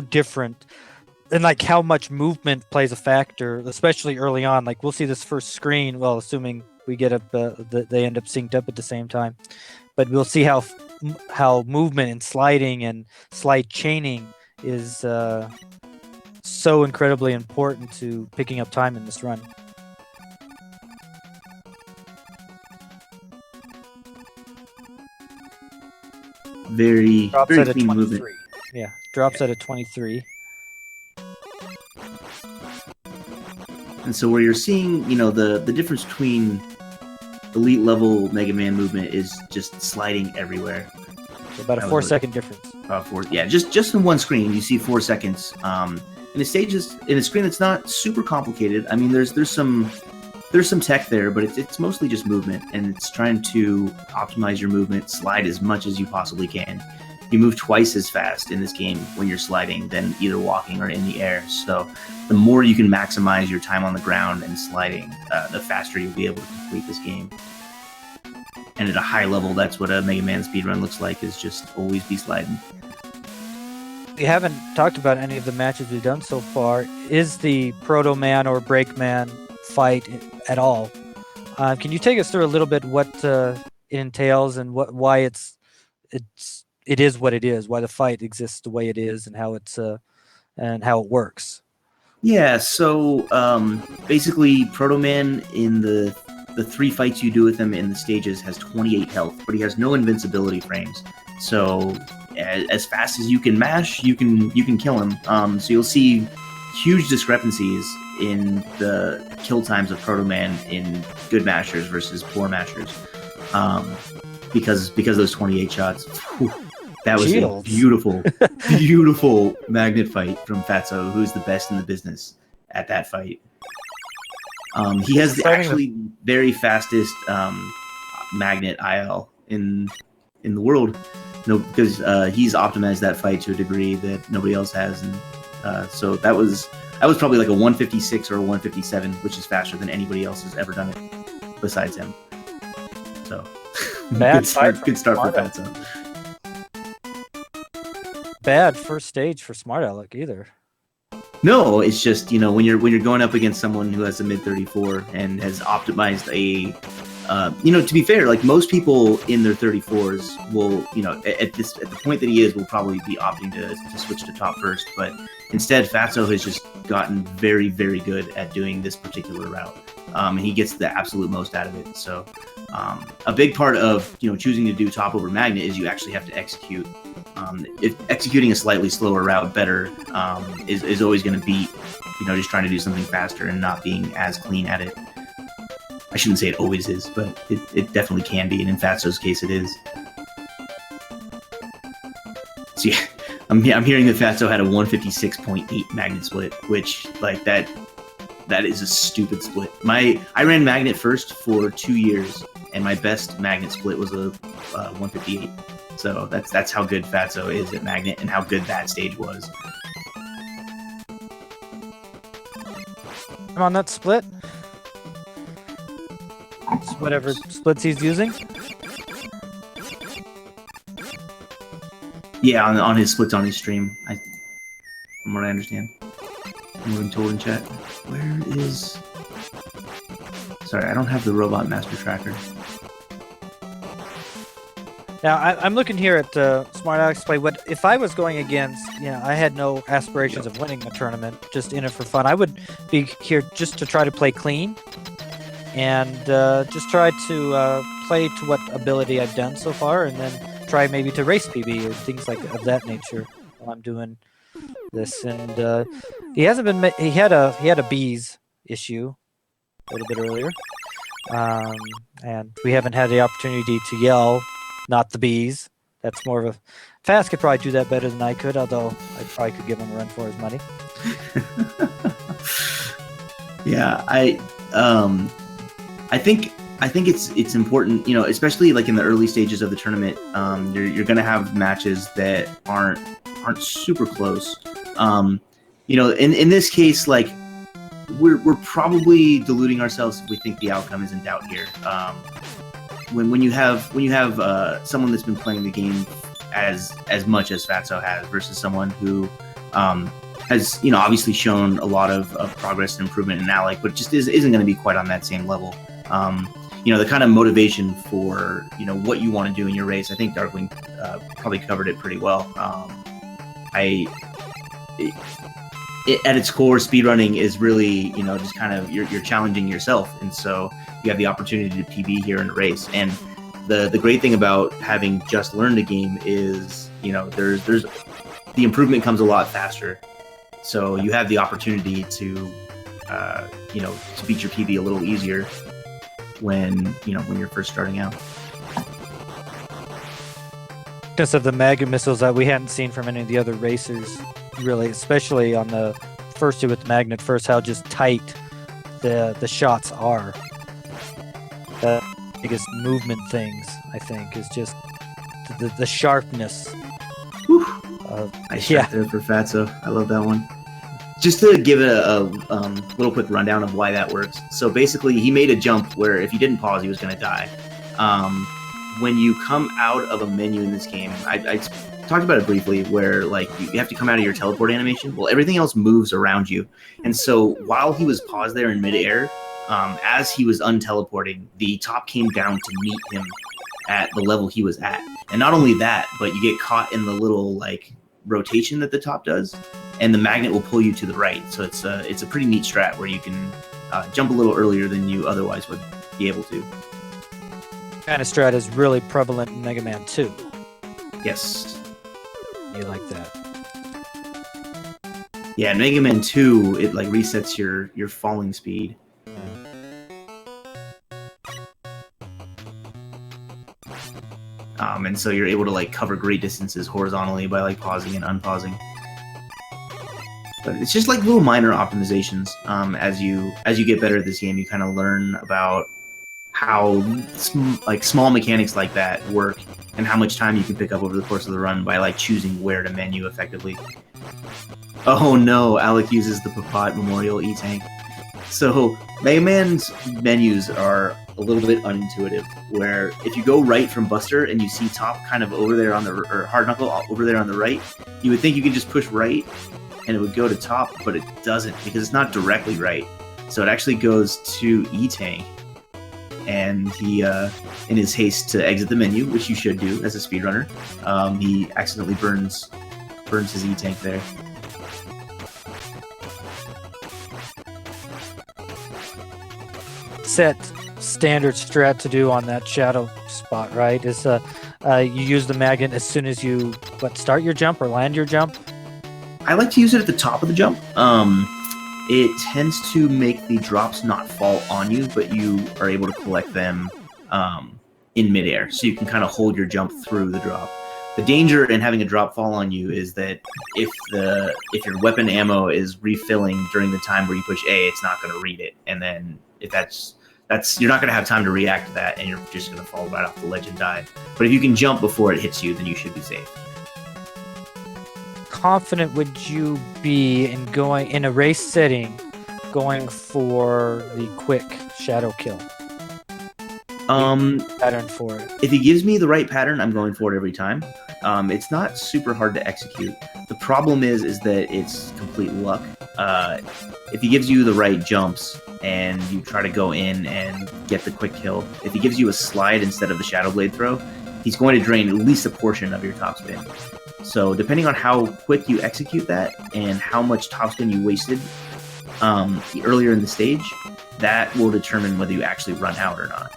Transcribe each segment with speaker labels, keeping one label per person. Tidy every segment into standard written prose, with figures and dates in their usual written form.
Speaker 1: different and like how much movement plays a factor, especially early on. Like we'll see this first screen, well, assuming we get up, they end up synced up at the same time, but we'll see how movement and sliding and slide chaining is so incredibly important to picking up time in this run.
Speaker 2: Very
Speaker 1: drops
Speaker 2: very
Speaker 1: at
Speaker 2: clean
Speaker 1: a 23.
Speaker 2: movement.
Speaker 1: Yeah, drops at a 23.
Speaker 2: And so where you're seeing, the difference between elite level Mega Man movement is just sliding everywhere.
Speaker 1: So about a 4-second difference.
Speaker 2: Just in one screen, you see 4 seconds. In a screen that's not super complicated. I mean, there's some tech there, but it's mostly just movement, and it's trying to optimize your movement, slide as much as you possibly can. You move twice as fast in this game when you're sliding than either walking or in the air. So the more you can maximize your time on the ground and sliding, the faster you'll be able to complete this game. And at a high level, that's what a Mega Man speedrun looks like, is just always be sliding.
Speaker 1: We haven't talked about any of the matches we've done so far. Is the Proto Man or Break Man fight at all? Can you take us through a little bit what it entails and why it is what it is, why the fight exists the way it is, and how it works?
Speaker 2: Yeah, so basically Proto Man in the 3 fights you do with him in the stages has 28 health, but he has no invincibility frames. So as fast as you can mash, you can kill him. So you'll see huge discrepancies in the kill times of Proto Man in good mashers versus poor mashers, because those 28 shots. Whew, that was a beautiful magnet fight from Fatso, who's the best in the business at that fight. He has the very fastest magnet IL in the world. No, because he's optimized that fight to a degree that nobody else has, and so that was probably like a 156 or a 157, which is faster than anybody else has ever done it besides him. So good start for Fatso.
Speaker 1: Bad first stage for smartalec either.
Speaker 2: No, it's just, when you're going up against someone who has a mid 34 and has optimized to be fair, like most people in their 34s will, at the point that he is, will probably be opting to switch to top first. But instead, Fatso has just gotten very, very good at doing this particular route. And he gets the absolute most out of it. So a big part of, choosing to do top over magnet is you actually have to execute. If executing a slightly slower route better is always going to beat, just trying to do something faster and not being as clean at it. I shouldn't say it always is, but it definitely can be, and in Fatso's case, it is. So yeah, I'm hearing that Fatso had a 156.8 magnet split, which that is a stupid split. I ran magnet first for 2 years, and my best magnet split was a 158. So that's how good Fatso is at magnet and how good that stage was.
Speaker 1: I'm on that split. Whatever splits he's using.
Speaker 2: Yeah, on his splits on his stream. From what I understand. I'm moving told in chat. Where is... Sorry, I don't have the Robot Master Tracker.
Speaker 1: Now, I'm looking here at smartalec play. What if I was going against, I had no aspirations of winning a tournament, just in it for fun. I would be here just to try to play clean and just try to play to what ability I've done so far, and then try maybe to race PB or things of that nature while I'm doing this. And he hasn't been. He had a bees issue a little bit earlier, and we haven't had the opportunity to yell. Not the bees. That's more of a... Fast could probably do that better than I could, although I probably could give him a run for his money.
Speaker 2: Yeah, I think it's important, especially like in the early stages of the tournament. You're going to have matches that aren't super close. In this case, like we're probably deluding ourselves if we think the outcome is in doubt here. When you have someone that's been playing the game as much as Fatso has versus someone who has obviously shown a lot of progress and improvement in Alec, but just isn't going to be quite on that same level. The kind of motivation for what you want to do in your race, I think Darkwing probably covered it pretty well. At its core, speedrunning is really just kind of you're challenging yourself, and so you have the opportunity to PB here in a race. And the great thing about having just learned a game is there's the improvement comes a lot faster. So you have the opportunity to to beat your PB a little easier when you're first starting out.
Speaker 1: Because of the magnet missiles that we hadn't seen from any of the other racers, really, especially on the first two with the magnet first, how just tight the shots are. The biggest movement things, I think, is just the sharpness.
Speaker 2: Nice shot there for Fatso. I love that one. Just to give it a little quick rundown of why that works. So basically, he made a jump where if he didn't pause, he was going to die. When you come out of a menu in this game, I talked about it briefly, where you have to come out of your teleport animation. Well, everything else moves around you. And so while he was paused there in midair, as he was unteleporting, the top came down to meet him at the level he was at. And not only that, but you get caught in the little rotation that the top does, and the magnet will pull you to the right. So it's a pretty neat strat where you can jump a little earlier than you otherwise would be able to.
Speaker 1: Kind of strat is really prevalent in Mega Man 2.
Speaker 2: Yes.
Speaker 1: You like that?
Speaker 2: Yeah, in Mega Man 2, it resets your falling speed. And so you're able to cover great distances horizontally by pausing and unpausing. But it's just little minor optimizations. As you get better at this game, you kind of learn about how small mechanics like that work, and how much time you can pick up over the course of the run by choosing where to menu effectively. Oh no, Alec uses the Papat Memorial E-Tank. So Mega Man's menus are a little bit unintuitive, where if you go right from Buster and you see top kind of over there or Hard Knuckle over there on the right, you would think you could just push right and it would go to top, but it doesn't, because it's not directly right. So it actually goes to E-Tank, and he, in his haste to exit the menu, which you should do as a speedrunner, he accidentally burns his E-Tank there.
Speaker 1: Set standard strat to do on that shadow spot, right? Is you use the magnet as soon as you start your jump or land your jump.
Speaker 2: I like to use it at the top of the jump. It tends to make the drops not fall on you, but you are able to collect them in midair, so you can kind of hold your jump through the drop. The danger in having a drop fall on you is that if your weapon ammo is refilling during the time where you push A, it's not going to read it, and then if that's you're not going to have time to react to that, and you're just going to fall right off the ledge and die. But if you can jump before it hits you, then you should be safe.
Speaker 1: Confident would you be in going in a race setting, going for the quick shadow kill? Pattern for it.
Speaker 2: If he gives me the right pattern, I'm going for it every time. It's not super hard to execute. The problem is that it's complete luck. If he gives you the right jumps and you try to go in and get the quick kill, if he gives you a slide instead of the Shadow Blade throw, he's going to drain at least a portion of your topspin. So depending on how quick you execute that and how much topspin you wasted earlier in the stage, that will determine whether you actually run out or not.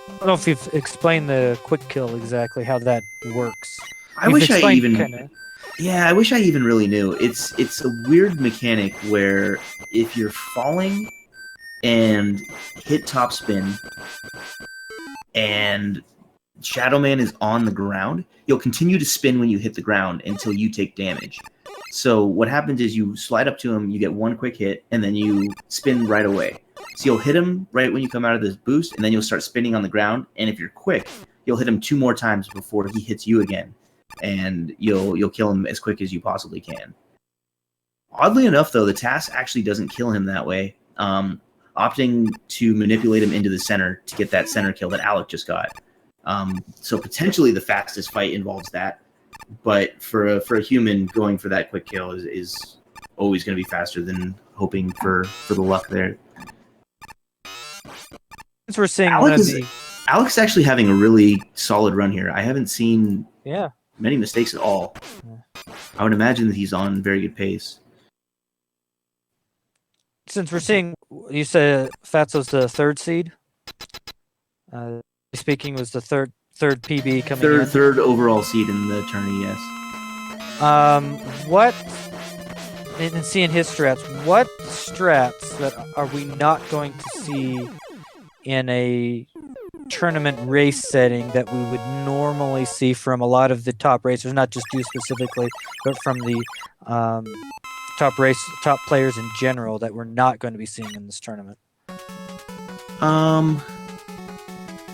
Speaker 1: I don't know if you've explained the quick kill exactly, how that works.
Speaker 2: I wish I even really knew. It's a weird mechanic where if you're falling and hit topspin and Shadow Man is on the ground, you'll continue to spin when you hit the ground until you take damage. So what happens is you slide up to him, you get one quick hit, and then you spin right away. So you'll hit him right when you come out of this boost, and then you'll start spinning on the ground, and if you're quick, you'll hit him 2 more times before he hits you again, and you'll kill him as quick as you possibly can. Oddly enough, though, the task actually doesn't kill him that way, opting to manipulate him into the center to get that center kill that Alec just got. So potentially the fastest fight involves that. But for a human, going for that quick kill is always going to be faster than hoping for the luck there.
Speaker 1: Since we're seeing one of the...
Speaker 2: Alex is actually having a really solid run here. I haven't seen many mistakes at all. I would imagine that he's on very good pace.
Speaker 1: Since we're seeing, you said Fatso's the third seed. Speaking was the third PB coming in.
Speaker 2: Third overall seed in the tourney, yes.
Speaker 1: What, and seeing his strats, what strats that are we not going to see in a tournament race setting that we would normally see from a lot of the top racers, not just you specifically, but from the top players in general that we're not going to be seeing in this tournament?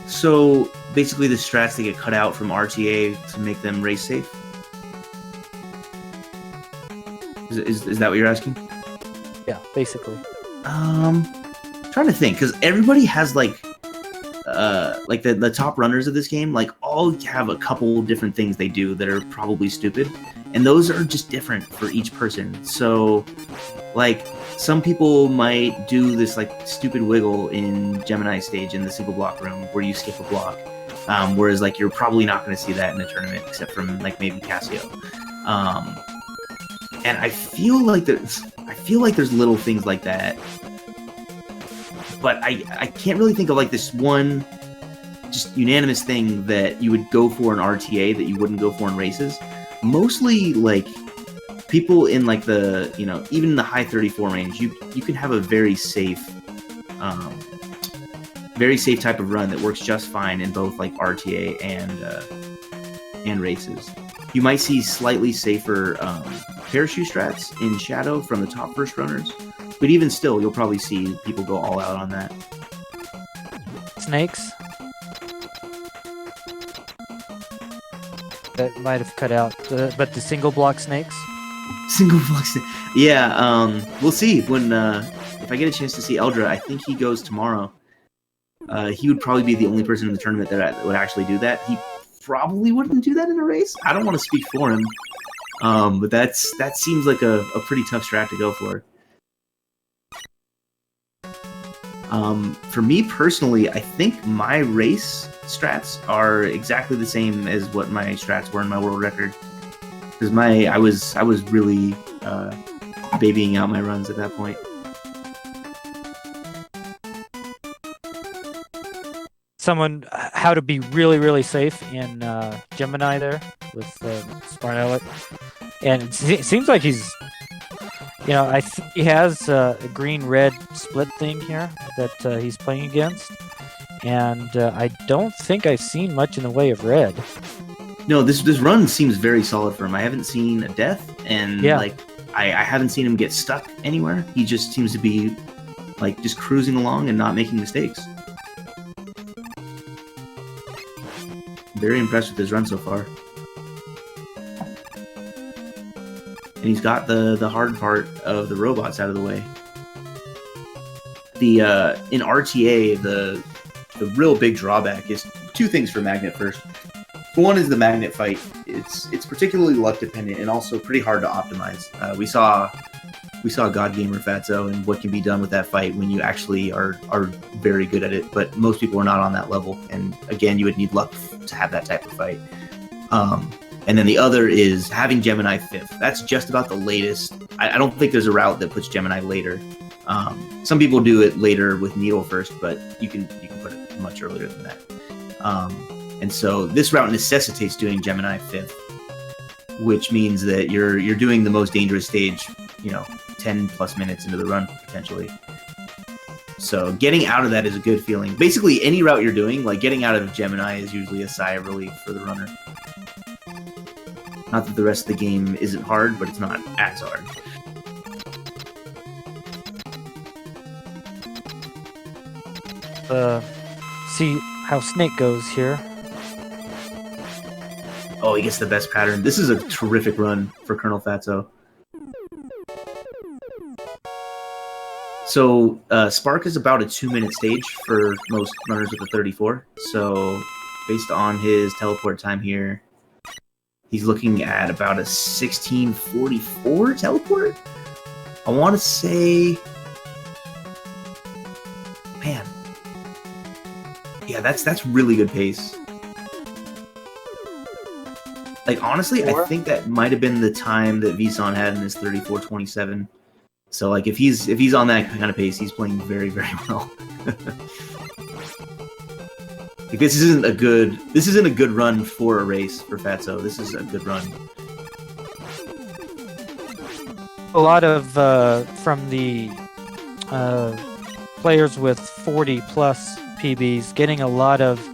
Speaker 2: So basically the strats that get cut out from RTA to make them race safe? Is that what you're asking?
Speaker 1: Yeah, basically.
Speaker 2: Trying to think, because everybody has like the top runners of this game, like all have a couple different things they do that are probably stupid, and those are just different for each person. So like some people might do this like stupid wiggle in Gemini stage in the single block room where you skip a block, whereas like you're probably not going to see that in a tournament except from like maybe Casio. And I feel like there's little things like that, but I can't really think of like this one just unanimous thing that you would go for in RTA that you wouldn't go for in races. Mostly like people in like the, you know, even in the high 34 range, you can have a very safe type of run that works just fine in both like RTA and races. You might see slightly safer parachute strats in Shadow from the top first runners, but even still, you'll probably see people go all out on that.
Speaker 1: Snakes? That might have cut out, but the single block snakes?
Speaker 2: Single block snakes. Yeah, we'll see when if I get a chance to see Eldra. I think he goes tomorrow. He would probably be the only person in the tournament that would actually do that. He probably wouldn't do that in a race. I don't want to speak for him, but that seems like a pretty tough strat to go for. For me personally, I think my race strats are exactly the same as what my strats were in my world record. Because I was really babying out my runs at that point.
Speaker 1: How to be really, really safe in Gemini there with smartalec, and it seems like he's, you know, he has a green-red split thing here that he's playing against, and I don't think I've seen much in the way of red.
Speaker 2: No, this run seems very solid for him. I haven't seen a death, and like I haven't seen him get stuck anywhere. He just seems to be like just cruising along and not making mistakes. Very impressed with his run so far. And he's got the hard part of the robots out of the way. The in RTA, the real big drawback is two things for Magnet first. One is the Magnet fight. It's particularly luck dependent and also pretty hard to optimize. We saw God Gamer Fatso and what can be done with that fight when you actually are very good at it, but most people are not on that level, and again, you would need luck to have that type of fight. And then the other is having Gemini 5th. That's just about the latest. I don't think there's a route that puts Gemini later. Some people do it later with Needle first, but you can put it much earlier than that. And so this route necessitates doing Gemini 5th, which means that you're doing the most dangerous stage, 10 plus minutes into the run potentially. So getting out of that is a good feeling. Basically, any route you're doing, like getting out of Gemini, is usually a sigh of relief for the runner. Not that the rest of the game isn't hard, but it's not as hard.
Speaker 1: See how Snake goes here.
Speaker 2: Oh, he gets the best pattern. This is a terrific run for ColonelFatso. So Spark is about a 2-minute stage for most runners with a 34. So based on his teleport time here, He's looking at about a 1644 teleport. I want to say, man, yeah, that's really good pace. Like honestly, I think that might have been the time that Vison had in his 34:27. So like if he's on that kind of pace, he's playing very, very well. Like this isn't a good run for a race for Fatso. This is a good run.
Speaker 1: A lot of from the players with 40 plus PBs getting a lot of,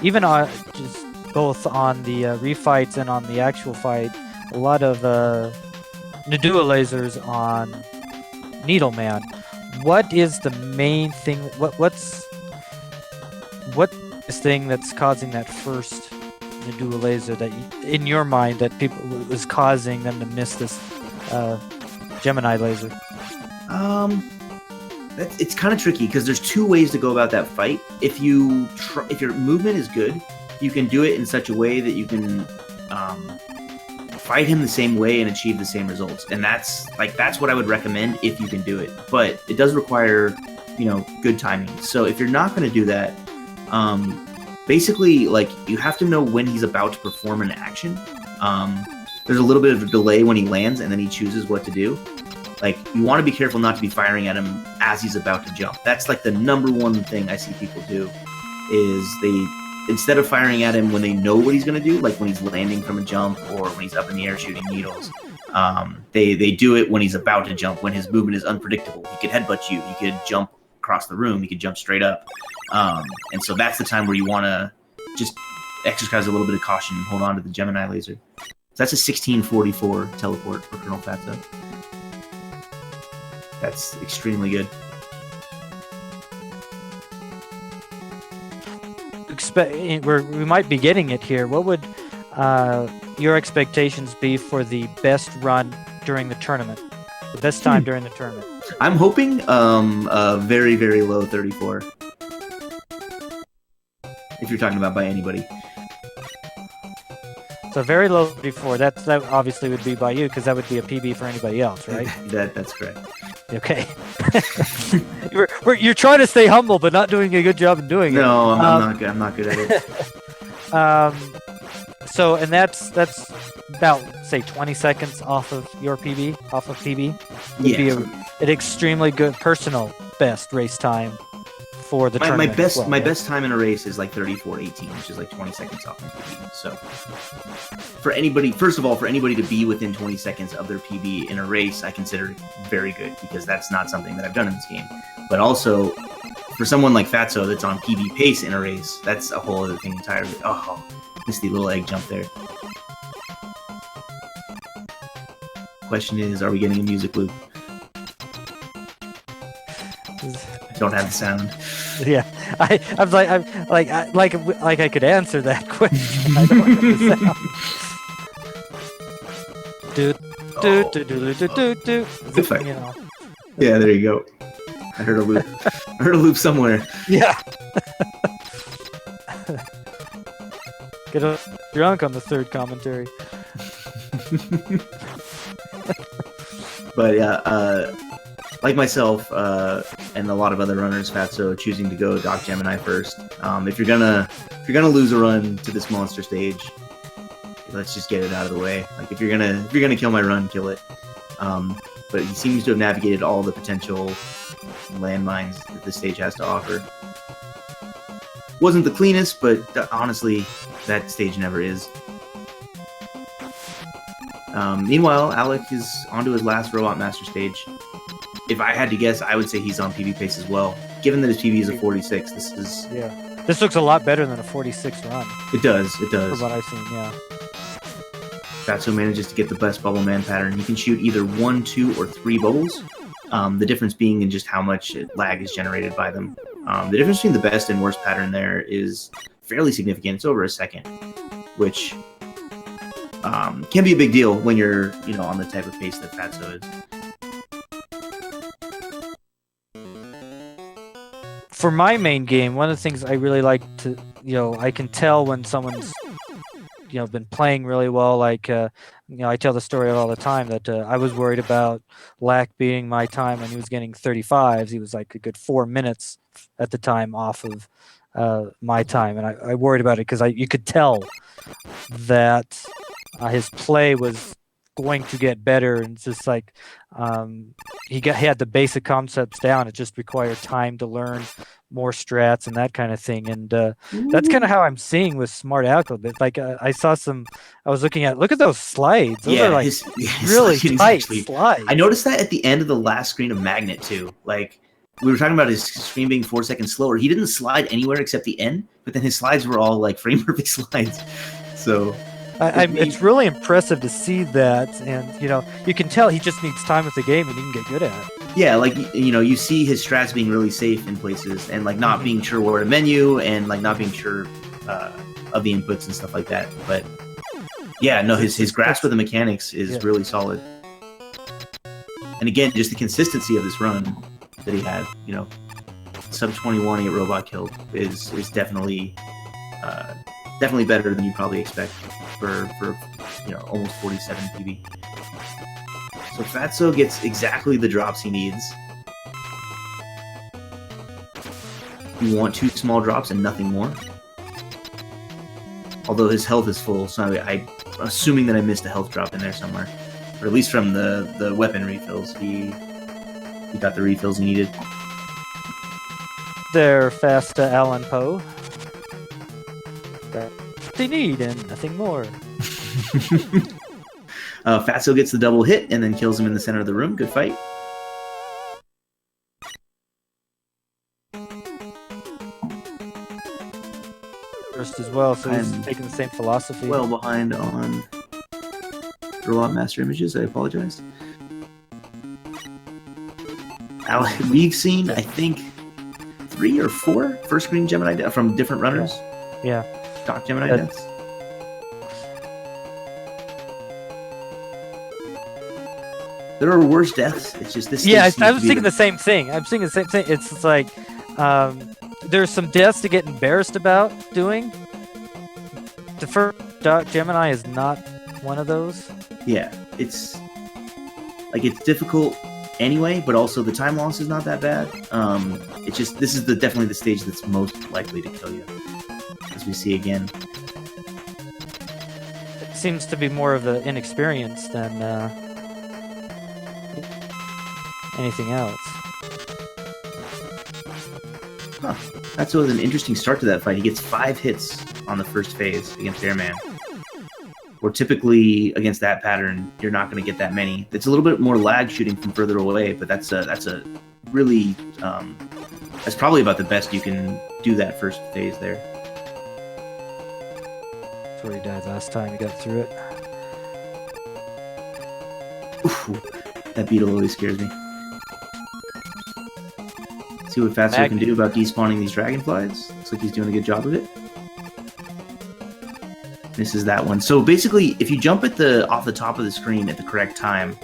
Speaker 1: even on just both on the refights and on the actual fight, a lot of Nadua lasers on Needleman. What is the main thing? What this thing that's causing that first Nadua laser that in your mind that people is causing them to miss this Gemini laser?
Speaker 2: It's kind of tricky because there's two ways to go about that fight. If your movement is good, you can do it in such a way that you can fight him the same way and achieve the same results. And that's what I would recommend if you can do it. But it does require, good timing. So if you're not going to do that, basically, like, you have to know when he's about to perform an action. There's a little bit of a delay when he lands and then he chooses what to do. Like, you want to be careful not to be firing at him as he's about to jump. That's like the number one thing I see people do, is instead of firing at him when they know what he's going to do, like when he's landing from a jump or when he's up in the air shooting needles, they do it when he's about to jump, when his movement is unpredictable. He could headbutt you. He could jump across the room. He could jump straight up. And so that's the time where you want to just exercise a little bit of caution and hold on to the Gemini laser. So that's a 1644 teleport for ColonelFatso. That's extremely good.
Speaker 1: We might be getting it here. What would your expectations be for the best run during the tournament? The best time during the tournament?
Speaker 2: I'm hoping a very, very low 34. If you're talking about by anybody.
Speaker 1: So very low 34. That obviously would be by you, because that would be a PB for anybody else, right?
Speaker 2: That's correct.
Speaker 1: Okay. You're trying to stay humble, but not doing a good job in doing it.
Speaker 2: No, I'm not good at it.
Speaker 1: So, and that's about, say, 20 seconds off of your PB, off of PB. Would be an extremely good personal best race time for the tournament.
Speaker 2: My best time in a race is like 34:18, which is like 20 seconds off my PB. So for anybody, first of all, for anybody to be within 20 seconds of their PB in a race, I consider it very good, because that's not something that I've done in this game. But also, for someone like Fatso that's on PB pace in a race, that's a whole other thing entirely. Oh, missed the little egg jump there. Question is, are we getting a music loop? I don't have the sound.
Speaker 1: Yeah, I'm like I could answer that question. I don't have the sound.
Speaker 2: Good fight. Yeah, there you go. I heard a loop. I heard a loop somewhere.
Speaker 1: Yeah. Get drunk on the third commentary.
Speaker 2: But yeah, like myself and a lot of other runners, Fatso choosing to go Doc Gemini first. If you're gonna lose a run to this monster stage, let's just get it out of the way. Like if you're gonna kill my run, kill it. But he seems to have navigated all the potential landmines that this stage has to offer. Wasn't the cleanest, but honestly, that stage never is. Meanwhile, Alec is onto his last Robot Master stage. If I had to guess, I would say he's on PB pace as well. Given that his PB is a 46,
Speaker 1: this looks a lot better than a 46 run.
Speaker 2: It does.
Speaker 1: For what I've seen, yeah.
Speaker 2: Fatso manages to get the best Bubble Man pattern. He can shoot either 1, 2, or 3 bubbles. The difference being in just how much lag is generated by them. The difference between the best and worst pattern there is fairly significant. It's over a second, which can be a big deal when you're, on the type of pace that Fatso is.
Speaker 1: For my main game, one of the things I really like to, I can tell when someone's, been playing really well. Like, I tell the story all the time that I was worried about Lack beating my time when he was getting 35s. He was like a good 4 minutes at the time off of my time, and I worried about it because you could tell that his play was going to get better, and it's just like he had the basic concepts down. It just required time to learn more strats and that kind of thing, and that's kind of how I'm seeing with Smart Alec a bit. Like I was looking at, look at those slides. Those are like
Speaker 2: his
Speaker 1: really
Speaker 2: sliding is
Speaker 1: tight
Speaker 2: actually-
Speaker 1: slides.
Speaker 2: I noticed that at the end of the last screen of Magnet too. Like we were talking about his screen being 4 seconds slower. He didn't slide anywhere except the end, but then his slides were all like frame perfect slides. So
Speaker 1: it's really impressive to see that, and you can tell he just needs time with the game, and he can get good at it.
Speaker 2: yeah, like you see his strats being really safe in places, and like not being sure where to menu, and like not being sure of the inputs and stuff like that. But yeah, no, his grasp of the mechanics is really solid. And again, just the consistency of this run that he had, sub 21 8 robot killed is definitely definitely better than you probably expect for almost 47 PB. So Fatso gets exactly the drops he needs. You want 2 small drops and nothing more. Although his health is full, so I'm assuming that I missed a health drop in there somewhere, or at least from the weapon refills. He got the refills he needed.
Speaker 1: They're fast Allen Poe. They need and nothing more.
Speaker 2: Fatso gets the double hit and then kills him in the center of the room. Good fight.
Speaker 1: First as well, so he's
Speaker 2: I'm
Speaker 1: taking the same philosophy.
Speaker 2: Well behind on Robot Master Images. I apologize. We've seen, I think, 3 or 4 first screen Gemini from different runners.
Speaker 1: Yeah.
Speaker 2: Doc Gemini deaths. There are worse deaths. It's just this.
Speaker 1: Yeah, I was thinking the same thing. I'm thinking the same thing. It's like there's some deaths to get embarrassed about doing. The first Doc Gemini is not one of those.
Speaker 2: Yeah, it's difficult anyway, but also the time loss is not that bad. It's just this is definitely the stage that's most likely to kill you, as we see again.
Speaker 1: It seems to be more of the inexperience than anything else.
Speaker 2: Huh. That's was an interesting start to that fight. He gets 5 hits on the first phase against Airman. Where typically against that pattern, you're not going to get that many. It's a little bit more lag shooting from further away, but that's a really that's probably about the best you can do that first phase there.
Speaker 1: That's where he died last time. He got through it.
Speaker 2: Ooh, that beetle always scares me. See what Fatso can do about despawning these dragonflies. Looks like he's doing a good job of it. Misses that one. So basically, if you jump off the top of the screen at the correct time,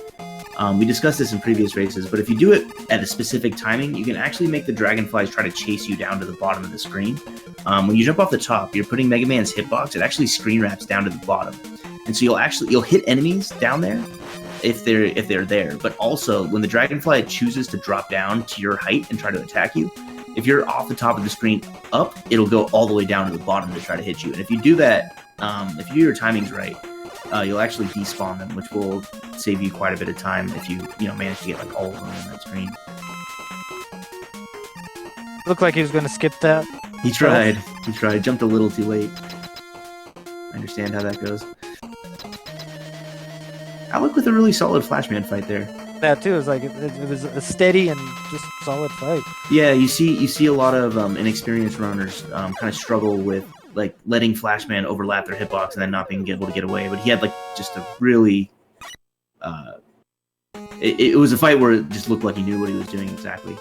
Speaker 2: we discussed this in previous races, but if you do it at a specific timing, you can actually make the dragonflies try to chase you down to the bottom of the screen. When you jump off the top, you're putting Mega Man's hitbox. It actually screen wraps down to the bottom, and so you'll hit enemies down there if they're there. But also, when the dragonfly chooses to drop down to your height and try to attack you, if you're off the top of the screen up, it'll go all the way down to the bottom to try to hit you. And if you do that, if you do your timings right, you'll actually despawn them, which will save you quite a bit of time if you manage to get like all of them on that screen.
Speaker 1: Looked like he was going to skip that.
Speaker 2: He tried. Jumped a little too late. I understand how that goes. Alec with a really solid Flashman fight there.
Speaker 1: That too is like it was a steady and just solid fight.
Speaker 2: Yeah, you see a lot of inexperienced runners kind of struggle with like letting Flashman overlap their hitbox and then not being able to get away. But he had like just a really it was a fight where it just looked like he knew what he was doing exactly.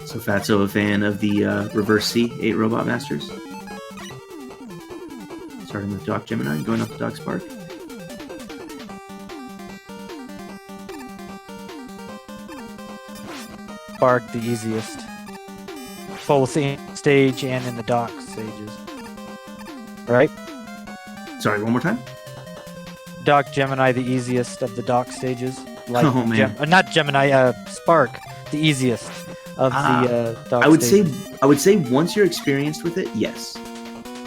Speaker 2: So Fatso a fan of the Reverse C 8 Robot Masters. Starting with Doc Gemini and going up to Doc Spark.
Speaker 1: Spark the easiest, both in stage and in the dock stages. Right?
Speaker 2: Sorry, one more time.
Speaker 1: Dock Gemini the easiest of the dock stages. Like
Speaker 2: Oh, man.
Speaker 1: not Gemini, Spark the easiest of the dock
Speaker 2: I would
Speaker 1: stages.
Speaker 2: say once you're experienced with it, yes.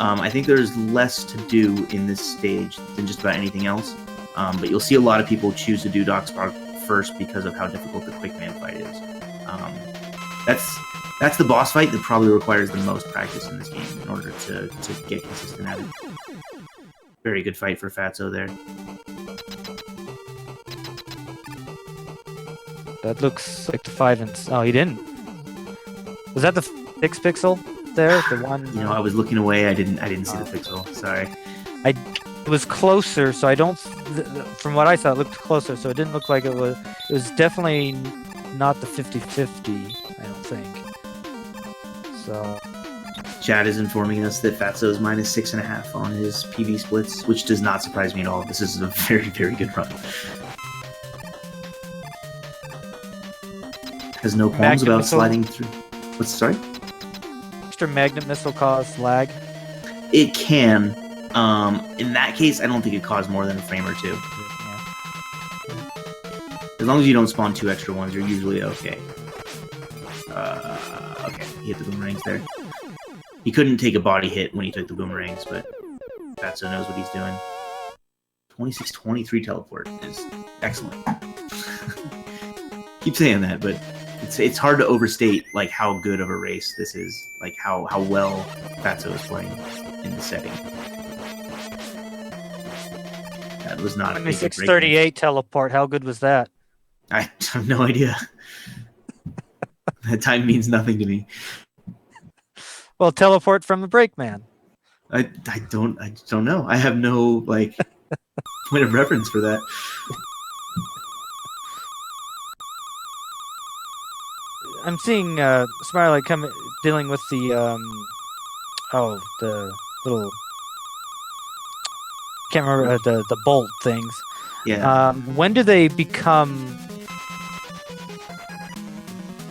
Speaker 2: I think there's less to do in this stage than just about anything else. But you'll see a lot of people choose to do Dock Spark first because of how difficult the Quick Man fight is. That's the boss fight that probably requires the most practice in this game in order to get consistent at it. Very good fight for Fatso there.
Speaker 1: That looks like the 5 and... Oh, he didn't. Was that the 6 pixel there? The one...
Speaker 2: You know, I was looking away. I didn't see the pixel. Sorry.
Speaker 1: It was closer, so I don't... From what I saw, it looked closer, so it didn't look like it was... It was definitely not the 50-50, I don't think. So...
Speaker 2: Chad is informing us that Fatso is minus 6.5 on his PV splits, which does not surprise me at all. This is a very, very good run. Has no qualms about sliding through. What's sorry?
Speaker 1: Extra magnet missile cause lag.
Speaker 2: It can. In that case, I don't think it caused more than a frame or two.
Speaker 1: Yeah.
Speaker 2: As long as you don't spawn 2 extra ones, you're usually okay. Okay, he hit the boomerangs there. He couldn't take a body hit when he took the boomerangs, but Fatso knows what he's doing. 26-23 teleport is excellent. Keep saying that, but it's hard to overstate like how good of a race this is, like how well Fatso is playing in the setting. That was not a big
Speaker 1: 26:38 teleport. How good was that?
Speaker 2: I have no idea. That time means nothing to me.
Speaker 1: Well, teleport from the Brakeman.
Speaker 2: I don't know. I have no like point of reference for that.
Speaker 1: I'm seeing Smiley dealing with the the little, can't remember the bolt things.
Speaker 2: Yeah.
Speaker 1: When do they become?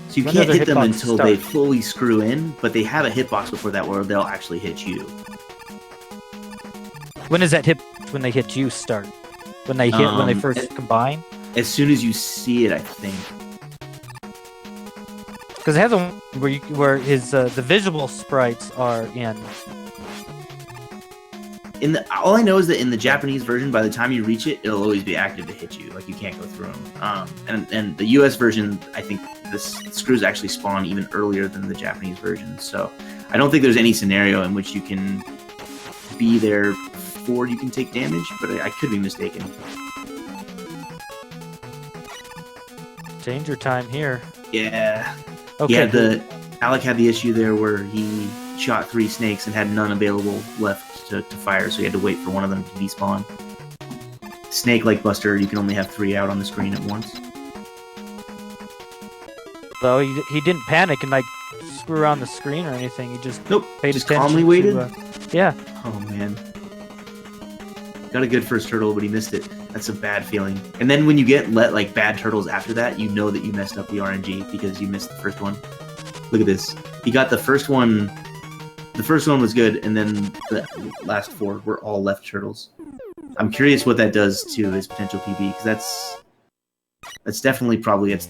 Speaker 2: So you
Speaker 1: when
Speaker 2: can't
Speaker 1: does the
Speaker 2: hit them
Speaker 1: hitbox
Speaker 2: until
Speaker 1: start?
Speaker 2: they fully screw in, but they have a hitbox before that where they'll actually hit you.
Speaker 1: When does that hit? When they hit you start? When they hit? When they first combine?
Speaker 2: As soon as you see it, I think.
Speaker 1: Because it has one where his the visible sprites are in.
Speaker 2: All I know is that in the Japanese version, by the time you reach it, it'll always be active to hit you. Like you can't go through them. And the US version, I think the screws actually spawn even earlier than the Japanese version. So I don't think there's any scenario in which you can be there before you can take damage, but I could be mistaken.
Speaker 1: Danger time here.
Speaker 2: Yeah.
Speaker 1: Okay.
Speaker 2: Yeah, Alec had the issue there where he shot 3 snakes and had none available left to fire, so he had to wait for one of them to despawn. Snake like Buster, you can only have 3 out on the screen at once.
Speaker 1: Though he didn't panic and like screw around the screen or anything. He just paid
Speaker 2: just
Speaker 1: attention.
Speaker 2: calmly waited.
Speaker 1: Yeah.
Speaker 2: Oh man, got a good first turtle, but he missed it. That's a bad feeling. And then when you get like bad turtles after that, you know that you messed up the RNG because you missed the first one. Look at this. He got the first one. The first one was good, and then the last 4 were all left turtles. I'm curious what that does to his potential PB, because that's definitely probably a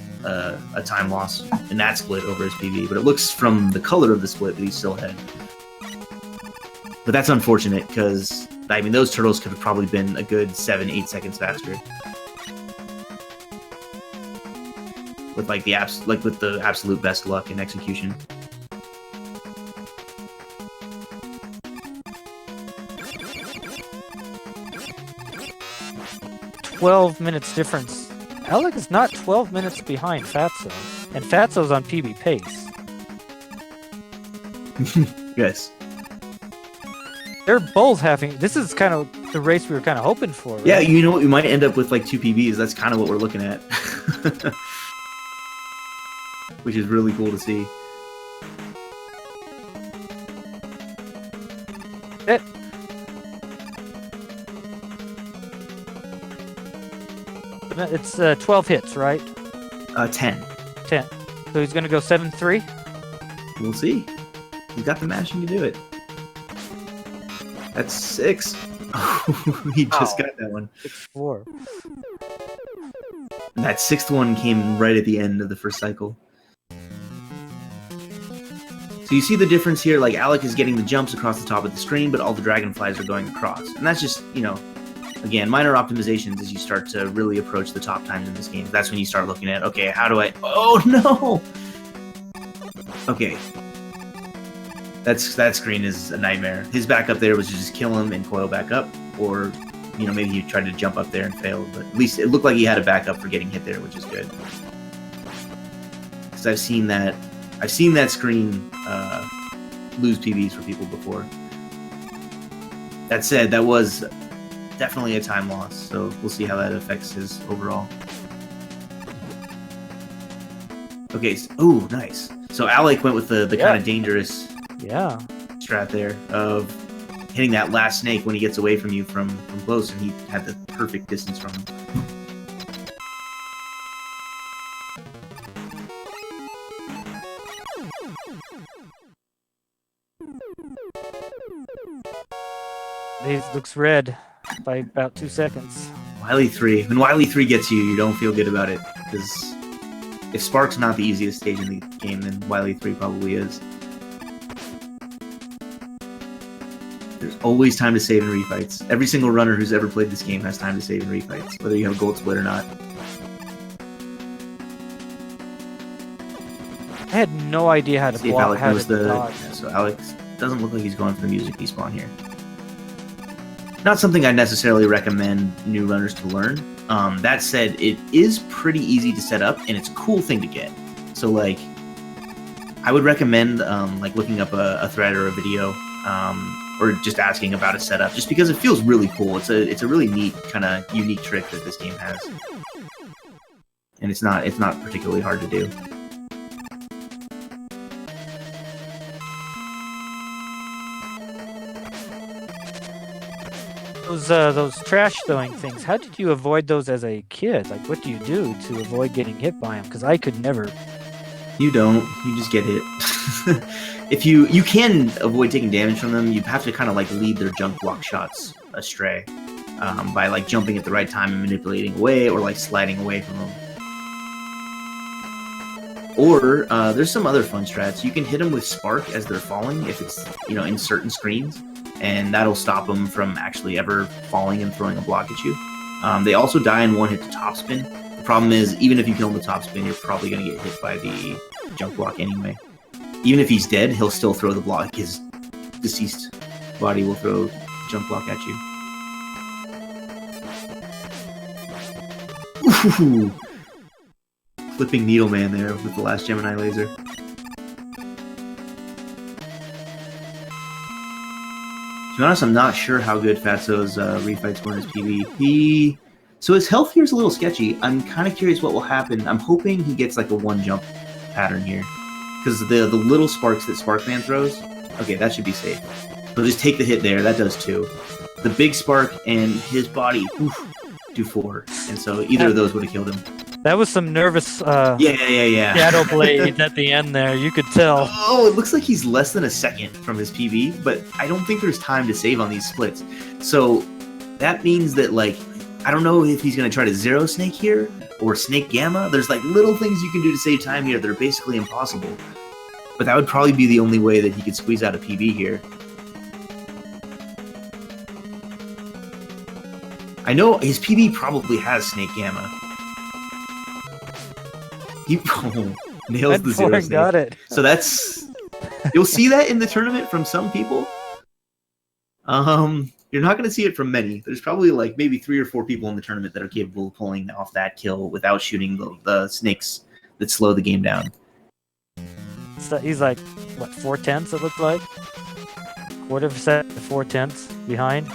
Speaker 2: time loss in that split over his PB. But it looks from the color of the split that he's still ahead. But that's unfortunate, because I mean those turtles could have probably been a good 7-8 seconds faster. With like with the absolute best luck and execution.
Speaker 1: 12 minutes difference. Alec is not 12 minutes behind Fatso, and Fatso's on PB pace.
Speaker 2: Yes.
Speaker 1: They're both having. This is kind of the race we were kind of hoping for. Right?
Speaker 2: Yeah, you know what? We might end up with like 2 PBs. That's kind of what we're looking at. Which is really cool to see.
Speaker 1: It's 12 hits, right?
Speaker 2: 10.
Speaker 1: 10. So he's gonna go 7-3.
Speaker 2: We'll see. He's got the mashing to do it. That's 6. He just got that one.
Speaker 1: 6-4.
Speaker 2: And that 6th one came right at the end of the first cycle. So you see the difference here, like Alec is getting the jumps across the top of the screen, but all the dragonflies are going across. And that's just, you know, again, minor optimizations as you start to really approach the top times in this game. That's when you start looking at, okay, how do I... Oh, no! Okay. That screen is a nightmare. His backup there was to just kill him and coil back up, or, you know, maybe he tried to jump up there and failed, but at least it looked like he had a backup for getting hit there, which is good. Because I've seen that screen lose PBs for people before. That said, that was definitely a time loss, so we'll see how that affects his overall. Okay, oh, nice. So Alec went with the kind of dangerous strat there of hitting that last snake when he gets away from you from close, and he had the perfect distance from him.
Speaker 1: He looks red by about 2 seconds.
Speaker 2: Wily 3. When Wily 3 gets you, you don't feel good about it, because if Spark's not the easiest stage in the game, then Wily 3 probably is. There's always time to save in refights. Every single runner who's ever played this game has time to save in refights, whether you have a gold split or not.
Speaker 1: I had no idea how to
Speaker 2: See if
Speaker 1: block.
Speaker 2: Alec knows so Alex doesn't look like he's going for the music despawn here. Not something I'd necessarily recommend new runners to learn. That said, it is pretty easy to set up, and it's a cool thing to get. So, like, I would recommend like looking up a thread or a video, or just asking about a setup, just because it feels really cool. It's a really neat, kind of unique trick that this game has, and it's not particularly hard to do.
Speaker 1: Those trash throwing things, how did you avoid those as a kid? Like, what do you do to avoid getting hit by them? Because I could never.
Speaker 2: You don't. You just get hit. If you can avoid taking damage from them, you have to kind of like lead their junk block shots astray by like jumping at the right time and manipulating away, or like sliding away from them. Or there's some other fun strats. You can hit them with Spark as they're falling if it's, you know, in certain screens, and that'll stop them from actually ever falling and throwing a block at you. They also die in one hit to topspin. The problem is, even if you kill him with topspin, you're probably going to get hit by the junk block anyway. Even if he's dead, he'll still throw the block. His deceased body will throw junk block at you. Ooh. Flipping Needleman there with the last Gemini laser. To be honest, I'm not sure how good Fatso's refights were in his PB. So his health here is a little sketchy. I'm kind of curious what will happen. I'm hoping he gets like a one jump pattern here, because the little sparks that Sparkman throws, okay, that should be safe. So just take the hit there. That does 2. The big spark and his body, do 4. And so either of those would have killed him.
Speaker 1: That was some nervous
Speaker 2: yeah.
Speaker 1: shadow blade at the end there. You could tell.
Speaker 2: Oh, it looks like he's less than a second from his PB, but I don't think there's time to save on these splits. So that means that, like, I don't know if he's going to try to zero snake here or snake gamma. There's like little things you can do to save time here that are basically impossible. But that would probably be the only way that he could squeeze out a PB here. I know his PB probably has snake gamma. He nails the zero snake.
Speaker 1: Got it.
Speaker 2: So that's... You'll see that in the tournament from some people. You're not going to see it from many. There's probably like maybe 3 or 4 people in the tournament that are capable of pulling off that kill without shooting the snakes that slow the game down.
Speaker 1: So he's like, what, 4/10 it looked like? Quarter of a set to 4/10 behind.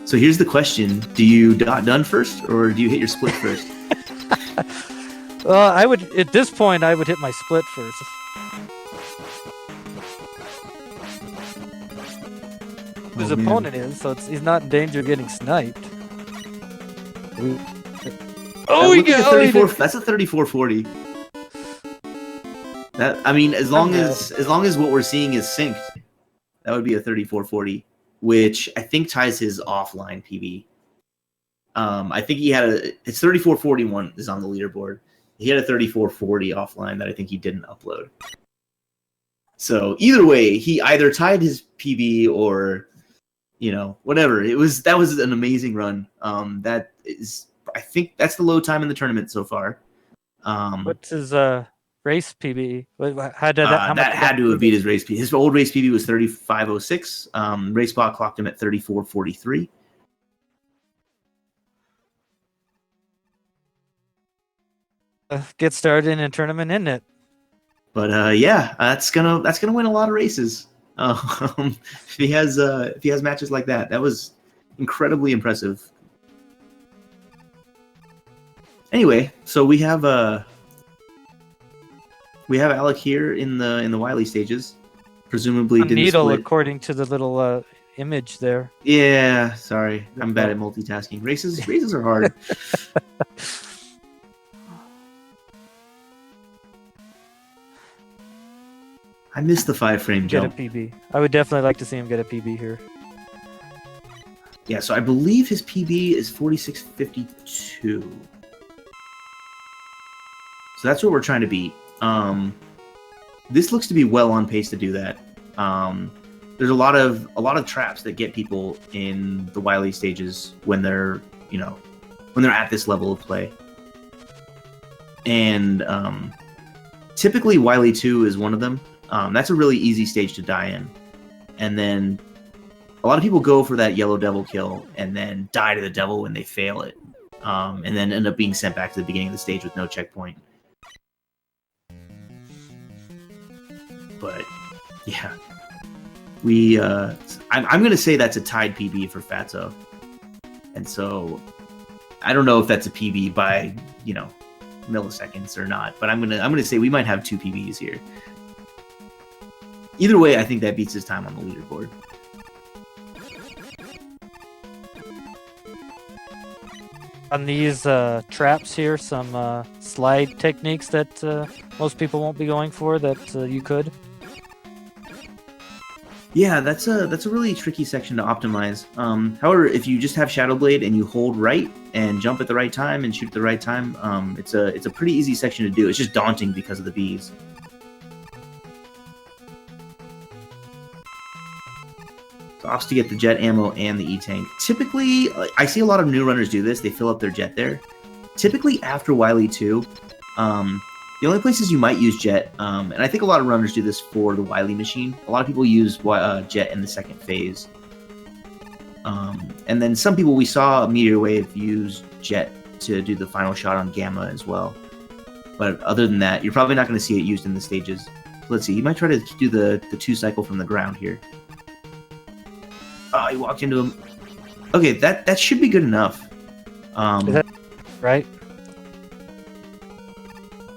Speaker 2: So here's the question. Do you done first, or do you hit your split first?
Speaker 1: Well, I would, at this point, I would hit my split first. His opponent is, so he's not in danger of getting sniped.
Speaker 2: Oh, he got 34. That's a 34-40. That I mean, as long as what we're seeing is synced, that would be a 3440, which I think ties his offline PB. I think he had it's 3441 is on the leaderboard. He had a 3440 offline that I think he didn't upload. So either way, he either tied his PB or, whatever. That was an amazing run. That is, I think that's the low time in the tournament so far.
Speaker 1: What's his race PB? How did that? How much
Speaker 2: that had to have beat his race PB. His old race PB was 3506. RaceBot clocked him at 3443.
Speaker 1: Get started in a tournament, isn't it?
Speaker 2: But yeah, that's gonna win a lot of races. If he has matches like that, that was incredibly impressive. Anyway, so we have Alec here in the Wily stages, presumably didn't
Speaker 1: needle
Speaker 2: split.
Speaker 1: According to the little image there.
Speaker 2: Yeah, sorry, I'm bad at multitasking. Races are hard. I missed the 5-frame jump.
Speaker 1: Get a PB. I would definitely like to see him get a PB here.
Speaker 2: Yeah, so I believe his PB is 4652. So that's what we're trying to beat. This looks to be well on pace to do that. There's a lot of traps that get people in the Wily stages when they're at this level of play. And typically Wily 2 is one of them. That's a really easy stage to die in. And then a lot of people go for that yellow devil kill and then die to the devil when they fail it. And then end up being sent back to the beginning of the stage with no checkpoint. But yeah, I'm going to say that's a tied PB for Fatso. And so I don't know if that's a PB by, milliseconds or not, but I'm going to say we might have 2 PBs here. Either way, I think that beats his time on the leaderboard.
Speaker 1: On these traps here, some slide techniques that most people won't be going for that you could.
Speaker 2: Yeah, that's a really tricky section to optimize. However, if you just have Shadow Blade and you hold right and jump at the right time and shoot at the right time, it's a pretty easy section to do. It's just daunting because of the bees. So opts to get the jet ammo and the E-Tank. Typically, I see a lot of new runners do this. They fill up their jet there. Typically after Wily 2, the only places you might use jet, and I think a lot of runners do this for the Wily machine. A lot of people use jet in the second phase. And then some people, we saw Meteor Wave use jet to do the final shot on Gamma as well. But other than that, you're probably not going to see it used in the stages. Let's see, he might try to do the 2-cycle from the ground here. Oh, he walked into him. Okay, that should be good enough.
Speaker 1: Is that right?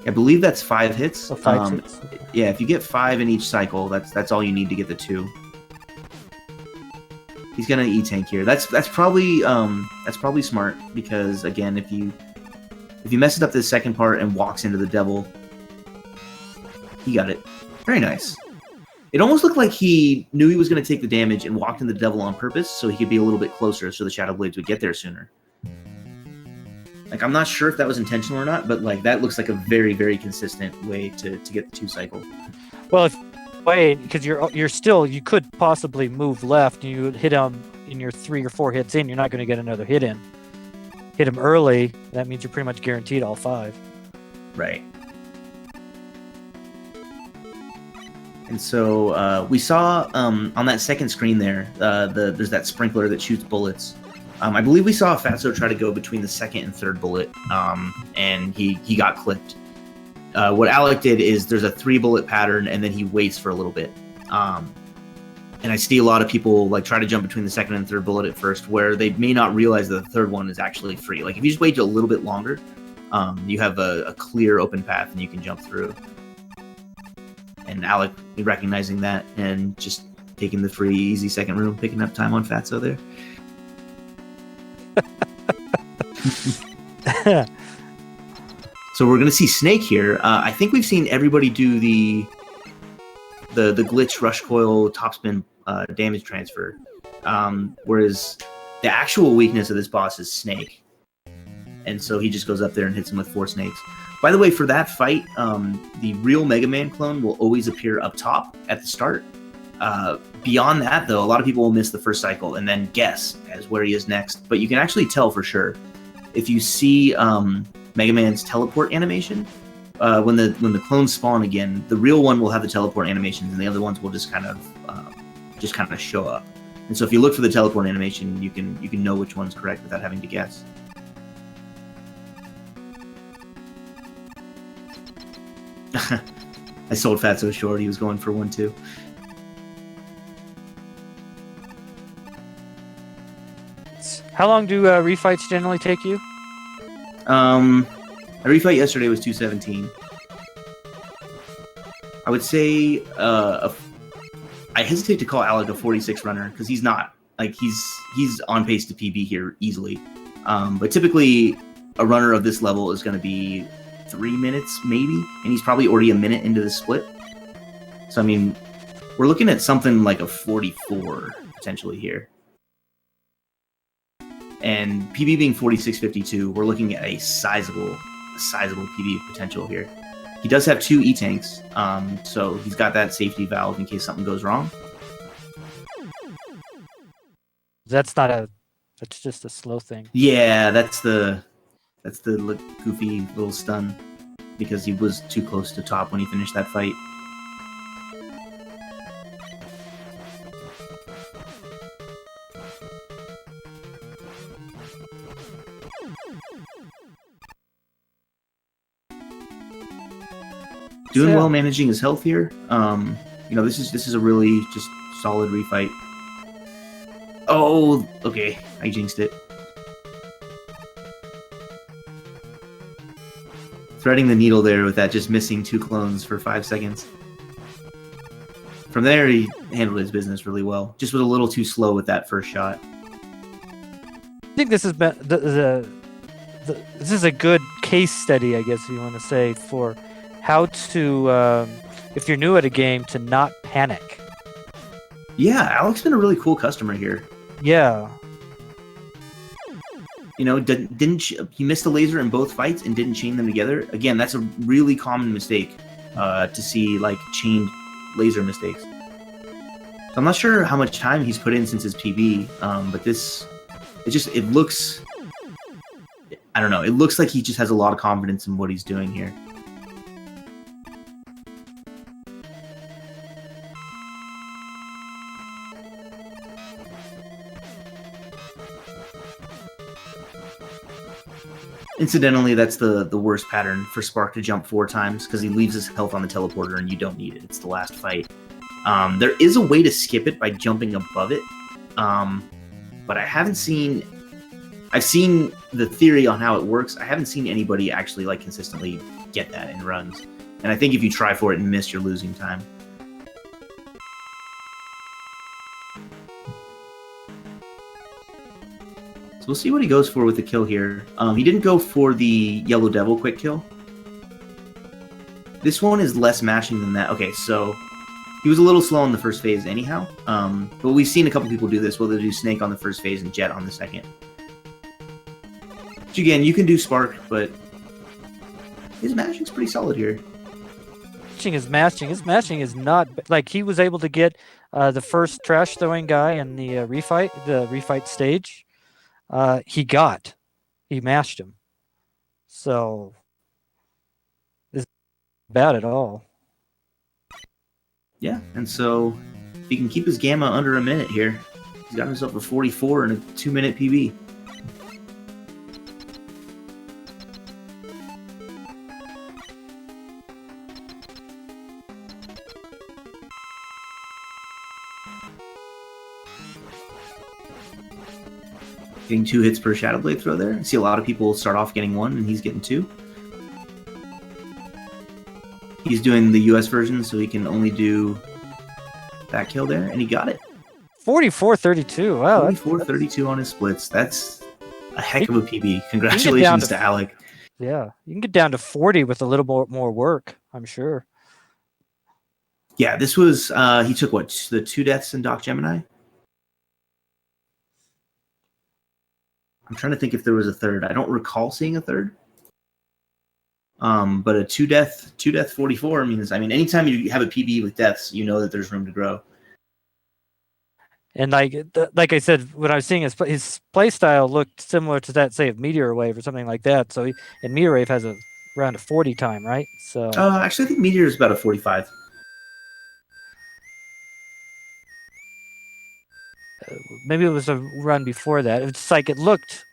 Speaker 2: I believe that's 5 hits.
Speaker 1: Oh, 5 hits.
Speaker 2: Yeah, if you get 5 in each cycle, that's all you need to get the 2. He's gonna E-Tank here. That's probably smart, because again, if you messes up this second part and walks into the devil, he got it. Very nice. It almost looked like he knew he was going to take the damage and walked into the devil on purpose so he could be a little bit closer so the Shadow Blades would get there sooner. Like, I'm not sure if that was intentional or not, but like that looks like a very, very consistent way to get the 2-cycle.
Speaker 1: Well, because you could possibly move left and you would hit him in your 3 or 4 hits in, you're not going to get another hit in. Hit him early, that means you're pretty much guaranteed all 5.
Speaker 2: Right. And so we saw on that second screen there, there's that sprinkler that shoots bullets. I believe we saw Fatso try to go between the second and third bullet, and he got clipped. What Alec did is there's a 3-bullet pattern, and then he waits for a little bit. And I see a lot of people like try to jump between the second and third bullet at first, where they may not realize that the third one is actually free. Like if you just wait a little bit longer, you have a clear open path and you can jump through. And Alec recognizing that and just taking the free, easy second room, picking up time on Fatso there. So we're gonna see Snake here. I think we've seen everybody do the glitch rush coil topspin damage transfer, whereas the actual weakness of this boss is Snake, and so he just goes up there and hits him with 4 snakes. By the way, for that fight, the real Mega Man clone will always appear up top at the start. Beyond that, though, a lot of people will miss the first cycle and then guess as where he is next. But you can actually tell for sure if you see Mega Man's teleport animation. When the clones spawn again, the real one will have the teleport animations, and the other ones will just kind of show up. And so if you look for the teleport animation, you can know which one's correct without having to guess. I sold Fatso short. He was going for 1 too.
Speaker 1: How long do refights generally take you?
Speaker 2: A refight yesterday was 217. I would say I hesitate to call Alec a 46 runner because he's not. Like he's on pace to PB here easily. But typically a runner of this level is going to be 3 minutes maybe, and he's probably already a minute into the split. So I mean, we're looking at something like a 44 potentially here. And PB being 46.52, we're looking at a sizable PB potential here. He does have 2 E-tanks, so he's got that safety valve in case something goes wrong.
Speaker 1: That's just a slow thing.
Speaker 2: Yeah, that's the goofy little stun because he was too close to top when he finished that fight. Doing well, managing his health here. This is a really just solid refight. Oh, okay, I jinxed it. Threading the needle there with that, just missing 2 clones for 5 seconds. From there, he handled his business really well. Just was a little too slow with that first shot.
Speaker 1: I think this has been this is a good case study, I guess if you want to say, for how to, if you're new at a game, to not panic.
Speaker 2: Yeah, Alec's been a really cool customer here.
Speaker 1: Yeah.
Speaker 2: He missed a laser in both fights and didn't chain them together? Again, that's a really common mistake to see, like, chained laser mistakes. So I'm not sure how much time he's put in since his PB, but it looks, I don't know, it looks like he just has a lot of confidence in what he's doing here. Incidentally, that's the worst pattern for Spark to jump 4 times because he leaves his health on the teleporter and you don't need it. It's the last fight. There is a way to skip it by jumping above it, but I've seen the theory on how it works. I haven't seen anybody actually like consistently get that in runs. And I think if you try for it and miss, you're losing time. So we'll see what he goes for with the kill here. He didn't go for the Yellow Devil quick kill. This one is less mashing than that. Okay, so he was a little slow in the first phase anyhow. But we've seen a couple people do this. Well, they'll do Snake on the first phase and Jet on the second. Which again, you can do Spark, but his mashing's pretty solid here.
Speaker 1: His mashing is not like he was able to get the first trash throwing guy in the refight stage. He mashed him. So it's not bad at all.
Speaker 2: Yeah, and so if he can keep his gamma under a minute here, he's got himself a 44 and a 2-minute PB. Getting 2 hits per Shadow Blade throw there. I see a lot of people start off getting 1, and he's getting 2. He's doing the US version, so he can only do that kill there, and he got it.
Speaker 1: 44-32. Wow.
Speaker 2: 44-32 on his splits. That's a heck of a PB. Congratulations to Alec.
Speaker 1: Yeah, you can get down to 40 with a little more work, I'm sure.
Speaker 2: Yeah, this was he took what, the 2 deaths in Doc Gemini. I'm trying to think if there was a third. I don't recall seeing a third. But a 2 death 44 means, I mean, anytime you have a PB with deaths, you know that there's room to grow.
Speaker 1: And like I said, when I was seeing his play style looked similar to that, say, of Meteor Wave or something like that. So and Meteor Wave has around a 40 time, right? So
Speaker 2: Actually, I think Meteor is about a 45.
Speaker 1: maybe it was a run before that. It's like it looked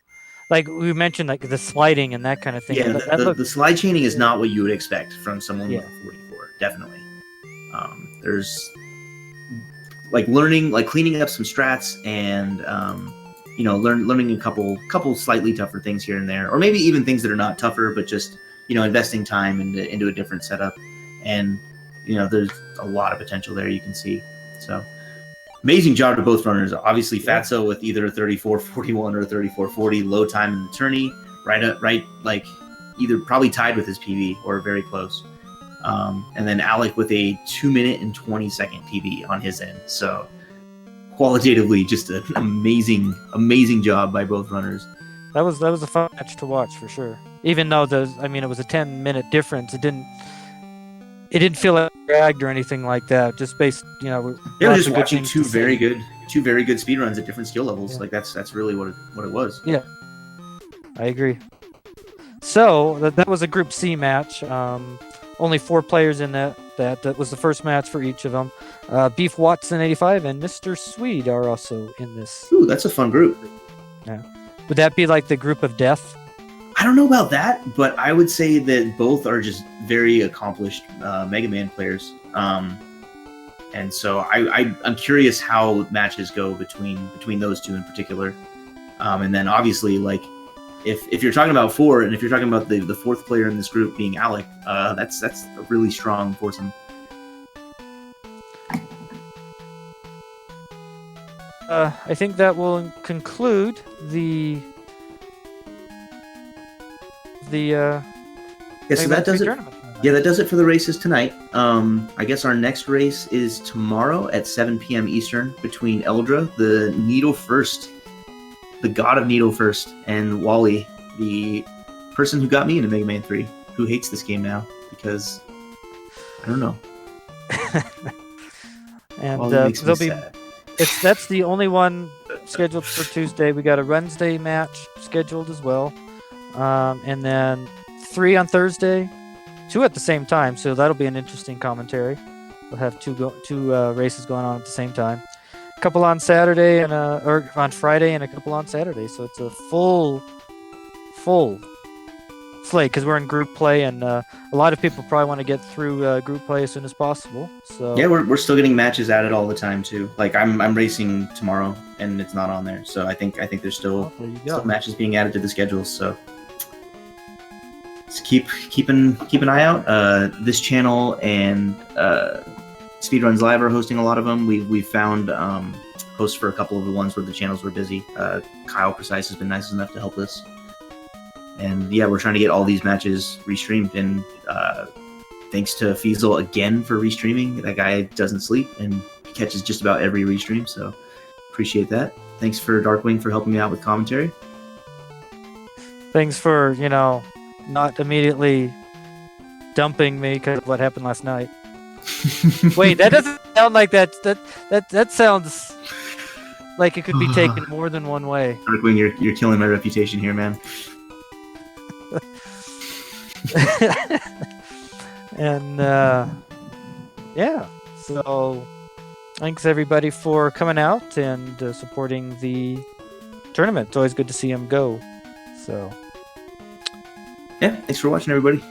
Speaker 1: like we mentioned, like the sliding and that kind of thing.
Speaker 2: Yeah,
Speaker 1: That looked,
Speaker 2: the slide chaining is not what you would expect from someone
Speaker 1: yeah.
Speaker 2: with a 44. Definitely. There's like learning, like cleaning up some strats, and learning a couple slightly tougher things here and there, or maybe even things that are not tougher, but just investing time into a different setup. And there's a lot of potential there you can see. So amazing job to both runners. Obviously, Fatso with either a 34.41 or a 34.40, low time in the tourney, right, like either probably tied with his PB or very close. And then Alec with a 2 minute and 20-second PB on his end. So qualitatively, just an amazing job by both runners.
Speaker 1: That was a fun match to watch for sure. Even though it was a 10-minute difference, it didn't feel like dragged or anything like that. Just based,
Speaker 2: we're just watching two very good speed runs at different skill levels. Yeah. Like that's really what it was.
Speaker 1: Yeah, I agree. So that was a Group C match. Only 4 players in that. That was the first match for each of them. Beef Watson 85 and Mr. Swede are also in this.
Speaker 2: Ooh, that's a fun group.
Speaker 1: Yeah. Would that be like the group of death?
Speaker 2: I don't know about that, but I would say that both are just very accomplished Mega Man players. And so I'm curious how matches go between those two in particular. And then obviously, like, if you're talking about 4, and if you're talking about the 4th player in this group being Alec, that's a really strong foursome.
Speaker 1: I think that will conclude the
Speaker 2: so that does it. Yeah, that does it for the races tonight. I guess our next race is tomorrow at 7 p.m. Eastern between Eldra, the Needle First, the god of Needle First, and Wally, the person who got me into Mega Man 3, who hates this game now because I don't know.
Speaker 1: And there'll be that's the only one scheduled for Tuesday. We got a Wednesday match scheduled as well, and then 3 on Thursday, 2 at the same time. So that'll be an interesting commentary. We'll have two races going on at the same time. A couple on Saturday or on Friday, and a couple on Saturday. So it's a full slate because we're in group play, and a lot of people probably want to get through group play as soon as possible. So
Speaker 2: yeah, we're still getting matches added all the time too. Like I'm racing tomorrow, and it's not on there. So I think there's still matches being added to the schedules. So just keep an eye out. This channel and Speedruns Live are hosting a lot of them. We've found hosts for a couple of the ones where the channels were busy. Kyle Precise has been nice enough to help us. And yeah, we're trying to get all these matches restreamed. And thanks to Fiesel again for restreaming. That guy doesn't sleep and catches just about every restream. So appreciate that. Thanks for Darkwing for helping me out with commentary.
Speaker 1: Thanks for, not immediately dumping me because of what happened last night. Wait, that doesn't sound like that. That sounds like it could be taken more than one way.
Speaker 2: Darkwing, you're killing my reputation here, man.
Speaker 1: And yeah, so thanks everybody for coming out and supporting the tournament. It's always good to see them go. So
Speaker 2: yeah, thanks for watching, everybody.